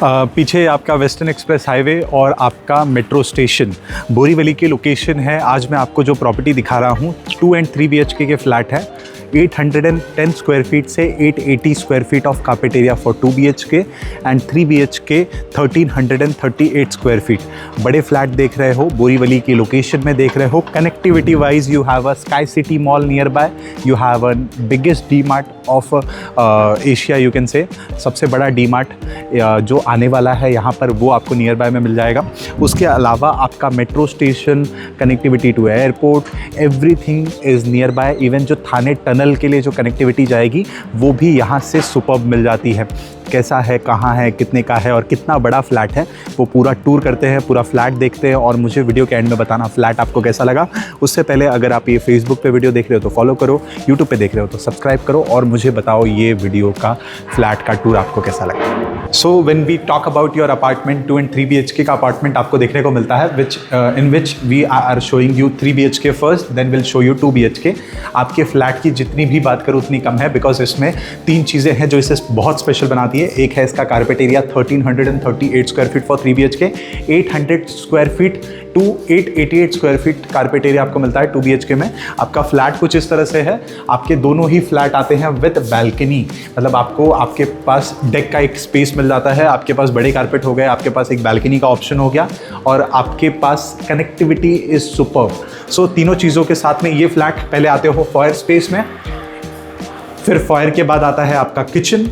पीछे आपका western express highway और आपका मेट्रो स्टेशन बोरीवली की लोकेशन है। आज मैं आपको जो प्रॉपर्टी दिखा रहा हूँ 2 एंड 3 BHK के फ्लैट है। 810 स्क्वायर फीट से 880 square feet of carpet area for 2 BHK and 3 BHK 1338 square feet. बड़े फ्लैट देख रहे हो, बोरीवली की लोकेशन में देख रहे हो। Connectivity wise you have a sky city mall near by, you have a biggest D mart of Asia you can say. सबसे बड़ा डी मार्ट जो आने वाला है यहाँ पर वो आपको नियर बाय में मिल जाएगा। उसके अलावा आपका metro station, connectivity to airport, everything is nearby. Even जो थाने टनल के लिए जो कनेक्टिविटी जाएगी वो भी यहाँ से सुपर्ब मिल जाती है। कैसा है, कहाँ है, कितने का है और कितना बड़ा फ्लैट है वो पूरा टूर करते हैं, पूरा फ्लैट देखते हैं और मुझे वीडियो के एंड में बताना फ्लैट आपको कैसा लगा। उससे पहले अगर आप ये फेसबुक पे वीडियो देख रहे हो तो फॉलो करो, यूट्यूब पे देख रहे हो तो सब्सक्राइब करो और मुझे बताओ ये वीडियो का फ्लैट का टूर आपको कैसा लगा। So when we talk about your apartment, 2 and 3 BHK का अपार्टमेंट आपको देखने को मिलता है in which we are showing you 3 BHK first, then will show you 2 BHK। आपके फ्लैट की जितनी भी बात करूँ उतनी कम है, बिकॉज इसमें 3 चीज़ें हैं जो इसे बहुत स्पेशल बनाती है। एक है इसका carpet area 1338 square feet for 3 BHK, 800 square feet to 888 square feet carpet area आपको मिलता है 2 BHK में। आपका फ्लैट कुछ इस तरह से है। आपके दोनों ही फ्लैट आते हैं विद बैल्कनी, मतलब आपको आपके पास डेक का एक स्पेस मिल जाता है, आपके पास बड़े कारपेट हो गए, आपके पास एक बैल्कनी का ऑप्शन हो गया और आपके पास कनेक्टिविटी इज सुपर्ब। सो तीनों चीज़ों के साथ में ये फ्लैट पहले आते हो फॉयर स्पेस में, फिर फॉयर के बाद आता है आपका किचन,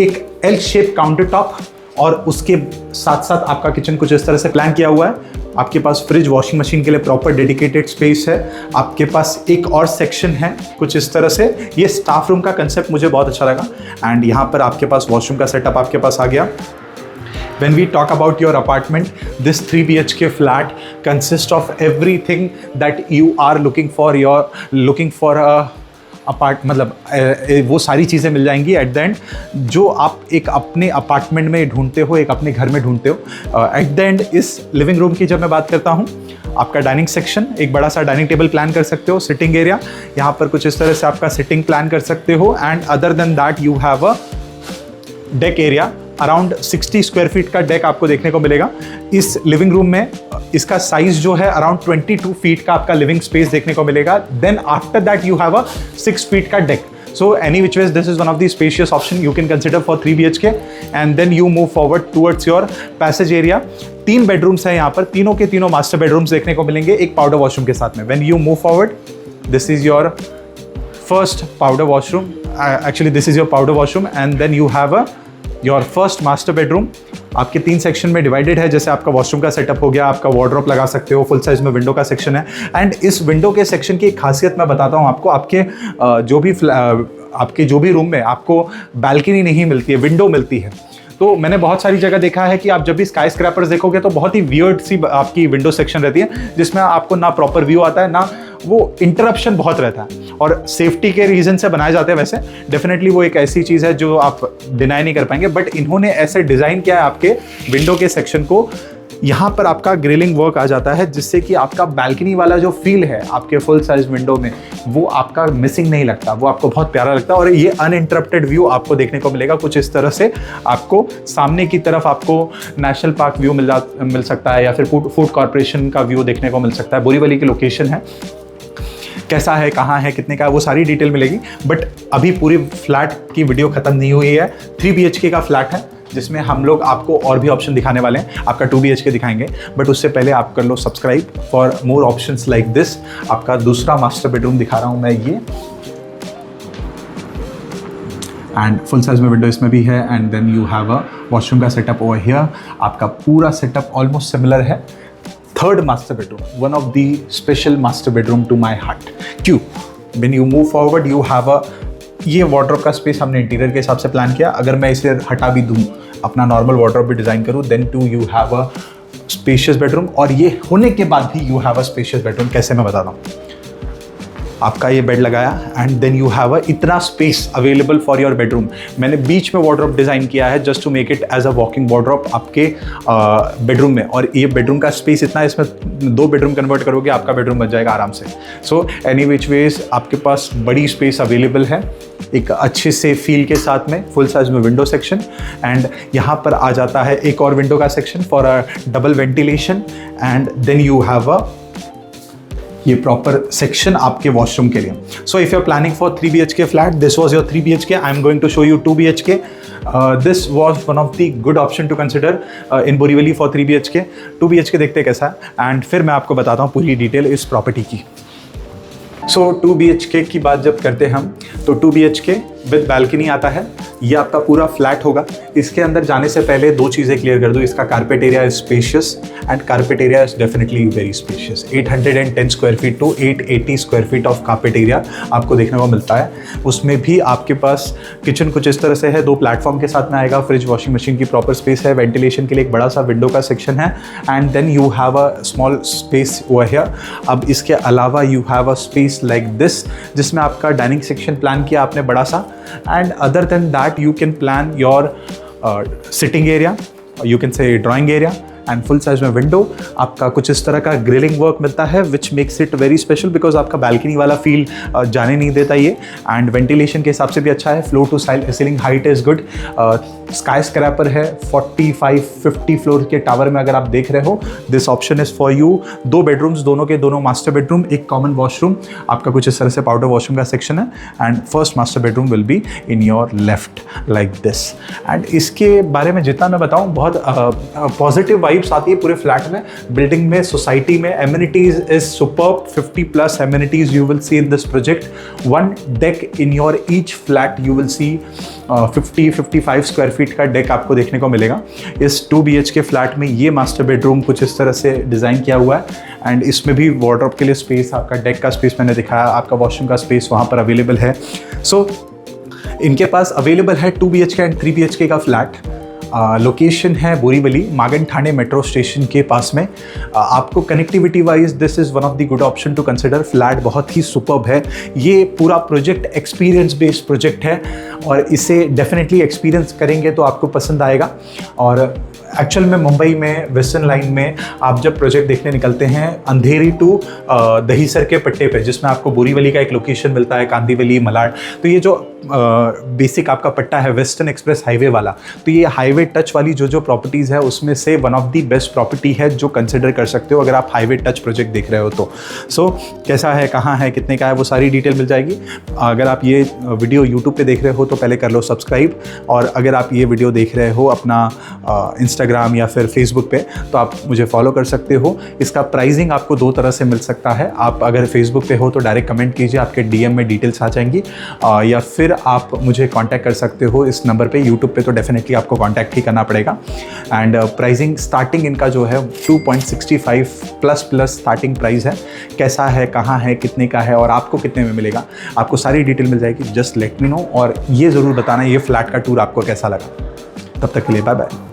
एक एल शेप काउंटर टॉप और उसके साथ साथ आपका किचन कुछ इस तरह से प्लान किया हुआ है। आपके पास फ्रिज, वॉशिंग मशीन के लिए प्रॉपर डेडिकेटेड स्पेस है। आपके पास एक और सेक्शन है कुछ इस तरह से। ये स्टाफ रूम का कंसेप्ट मुझे बहुत अच्छा लगा एंड यहाँ पर आपके पास वॉशरूम का सेटअप आपके पास आ गया। When we talk about your apartment, this 3 BHK flat consists of everything that you are looking for a मतलब वो सारी चीज़ें मिल जाएंगी एट द एंड जो आप एक अपने अपार्टमेंट में ढूंढते हो, एक अपने घर में ढूंढते हो। एट द एंड इस लिविंग रूम की जब मैं बात करता हूँ, आपका डाइनिंग सेक्शन, एक बड़ा सा डाइनिंग टेबल प्लान कर सकते हो, सिटिंग एरिया यहाँ पर कुछ इस तरह से आपका सिटिंग प्लान कर सकते हो and other than that you have a deck area. Around 60 square feet का डेक आपको देखने को मिलेगा इस लिविंग रूम में। इसका साइज जो है अराउंड 22 फीट का आपका लिविंग स्पेस देखने को मिलेगा। Then after that you have a 6 feet का deck. So any which ways, this is one of the spacious option you can consider for 3 BHK and then you move forward towards your passage area। 3 bedrooms हैं यहाँ पर, तीनों के तीनों master bedrooms देखने को मिलेंगे एक पाउडर वॉशरूम के साथ में। When you move forward, this is your first powder washroom, actually this is your powder washroom and then you have a your first master bedroom. आपके 3 सेक्शन में डिवाइडेड है, जैसे आपका वॉशरूम का सेटअप हो गया, आपका वार्डरोब लगा सकते हो, फुल साइज में विंडो का सेक्शन है एंड इस विंडो के सेक्शन की एक खासियत मैं बताता हूँ आपको। आपके जो भी रूम में आपको बैल्कनी नहीं मिलती है, विंडो मिलती है। तो मैंने बहुत सारी जगह देखा है कि आप जब भी स्काई स्क्रैपर्स देखोगे तो बहुत ही वियर्ड सी आपकी विंडो सेक्शन रहती है जिसमें आपको ना प्रॉपर व्यू आता है, ना वो इंटरप्शन बहुत रहता है और सेफ्टी के रीजन से बनाए जाते हैं। वैसे डेफिनेटली वो एक ऐसी चीज़ है जो आप डिनाई नहीं कर पाएंगे, बट इन्होंने ऐसे डिज़ाइन किया है आपके विंडो के सेक्शन को। यहाँ पर आपका ग्रिलिंग वर्क आ जाता है जिससे कि आपका बैल्कनी वाला जो फील है आपके फुल साइज विंडो में वो आपका मिसिंग नहीं लगता, वो आपको बहुत प्यारा लगता है और ये अनइंटरप्टेड व्यू आपको देखने को मिलेगा कुछ इस तरह से। आपको सामने की तरफ आपको नेशनल पार्क व्यू मिल सकता है या फिर फूड कॉर्पोरेशन का व्यू देखने को मिल सकता है। बोरीवली की लोकेशन है, कैसा है, कहाँ है, कितने का है, वो सारी डिटेल मिलेगी। बट अभी पूरी फ्लैट की वीडियो ख़त्म नहीं हुई है। 3 BHK का फ्लैट है जिसमें हम लोग आपको और भी ऑप्शन दिखाने वाले हैं। आपका 2 BHK दिखाएंगे बट उससे पहले आप कर लो subscribe for more options like this. आपका दूसरा मास्टर बेडरूम दिखा रहा हूँ मैं ये, एंड फुल साइज में विंडो इसमें भी है and then you have a washroom का सेटअप ओवर हियर। आपका पूरा सेटअप ऑलमोस्ट सिमिलर है। Third master bedroom, one of the special master bedroom to my heart. क्यों? When you move forward you have a, ये wardrobe का space हमने interior के हिसाब से प्लान किया। अगर मैं इसे हटा भी दूँ, अपना नॉर्मल वार्डरोब भी डिज़ाइन करूँ, then too you have a spacious bedroom और ये होने के बाद भी you have a spacious bedroom. कैसे मैं बताता हूँ। आपका ये बेड लगाया एंड देन यू हैव इतना space available for your bedroom. मैंने बीच में वार्डरोब डिज़ाइन किया है just to make it as a walking wardrobe आपके बेडरूम में। और ये बेडरूम का स्पेस इतना है, इसमें 2 बेडरूम कन्वर्ट करोगे आपका बेडरूम बन जाएगा आराम से। सो एनी विच वेज आपके पास बड़ी स्पेस अवेलेबल है एक अच्छे से फील के साथ में, फुल साइज में विंडो सेक्शन। एंड यहाँ पर आ जाता है एक और विंडो का section for a double ventilation. And then you have a ये प्रॉपर सेक्शन आपके वॉशरूम के लिए। So if you are planning for 3 BHK flat, this was your 3 BHK। I am going to show you 2 BHK। This was one of the good option to consider in Borivali for 3 BHK। 2 BHK देखते कैसा है and फिर मैं आपको बताता हूँ पूरी detail इस प्रॉपर्टी की। सो 2 BHK की बात जब करते हैं हम, तो 2 BHK विद बैल्कनी आता है। ये आपका पूरा फ्लैट होगा। इसके अंदर जाने से पहले 2 चीज़ें क्लियर कर दूँ। इसका carpet area is spacious and carpet area is definitely very spacious. 810 square feet to 880 square feet of carpet area आपको देखने को मिलता है। उसमें भी आपके पास किचन कुछ इस तरह से है, 2 प्लेटफॉर्म के साथ में आएगा, फ्रिज वॉशिंग मशीन की प्रॉपर स्पेस है, वेंटिलेशन के लिए एक बड़ा सा विंडो का सेक्शन है and then you have a small space over here. अब इसके अलावा you have a space like this जिसमें आपका डाइनिंग सेक्शन प्लान किया आपने बड़ा सा। And other than that you can plan your sitting area, you can say drawing area and full size में विंडो। आपका कुछ इस तरह का ग्रिलिंग वर्क मिलता है which makes it very special because आपका बैल्कनी वाला फील जाने नहीं देता ये। एंड वेंटिलेशन के हिसाब से भी अच्छा है। Floor to ceiling height is good. Skyscraper है 45-50 फ्लोर के टावर में अगर आप देख रहे हो, this option is for you. 2 bedrooms, दोनों के दोनों मास्टर बेडरूम, एक कॉमन वॉशरूम, आपका कुछ इस तरह से पाउडर वॉशरूम का सेक्शन है and first master bedroom will be in your left like this. And इसके बारे में जितना मैं बताऊँ, बहुत पॉजिटिव वाइब्स आती है पूरे फ्लैट में, बिल्डिंग में, सोसाइटी में। Amenities is superb, 50+ amenities you will see in this project. 1 deck in your each flat you will see 50-55 square feet का डेक आपको देखने को मिलेगा। इस 2 BHK फ्लैट में ये मास्टर बेडरूम कुछ इस तरह से डिज़ाइन किया हुआ है एंड इसमें भी वार्डरोब के लिए स्पेस, आपका डेक का स्पेस मैंने दिखाया, आपका वॉशरूम का स्पेस वहाँ पर अवेलेबल है। सो इनके पास अवेलेबल है 2 BHK एंड 3 BHK का फ्लैट। लोकेशन है Borivali, Magathane metro station के पास में। आपको connectivity wise this is one of the good option to consider. Flat बहुत ही सुपर्ब है। ये पूरा प्रोजेक्ट एक्सपीरियंस बेस्ड प्रोजेक्ट है और इसे डेफिनेटली एक्सपीरियंस करेंगे तो आपको पसंद आएगा। और एक्चुअल में मुंबई में वेस्टर्न लाइन में आप जब प्रोजेक्ट देखने निकलते हैं अंधेरी टू दहीसर के पट्टे पे, जिसमें आपको बोरीवली का एक लोकेशन मिलता है, कांदीवली, मलाड, तो ये जो बेसिक आपका पट्टा है वेस्टर्न एक्सप्रेस हाईवे वाला, तो ये हाईवे टच वाली जो प्रॉपर्टीज़ है उसमें से one of the best property है जो कंसिडर कर सकते हो अगर आप हाईवे टच प्रोजेक्ट देख रहे हो तो। सो कैसा है, कहाँ है, कितने का है, वो सारी डिटेल मिल जाएगी। अगर आप ये वीडियो यूट्यूब पे देख रहे हो तो पहले कर लो सब्सक्राइब, और अगर आप ये वीडियो देख रहे हो अपना इंस्टाग्राम या फिर फेसबुक पे तो आप मुझे फॉलो कर सकते हो। इसका प्राइसिंग आपको 2 तरह से मिल सकता है। आप अगर फेसबुक पे हो तो डायरेक्ट कमेंट कीजिए, आपके DM में डिटेल्स आ जाएंगी, या फिर आप मुझे कांटेक्ट कर सकते हो इस नंबर पे। यूट्यूब पे तो डेफिनेटली आपको कांटेक्ट ही करना पड़ेगा। एंड प्राइसिंग स्टार्टिंग इनका जो है 2.65 प्लस स्टार्टिंग प्राइस है। कैसा है, कहाँ है, कितने का है और आपको कितने में मिलेगा, आपको सारी डिटेल मिल जाएगी। जस्ट लेट मी नो, और ये ज़रूर बताना ये फ्लैट का टूर आपको कैसा लगा। तब तक के लिए बाय बाय।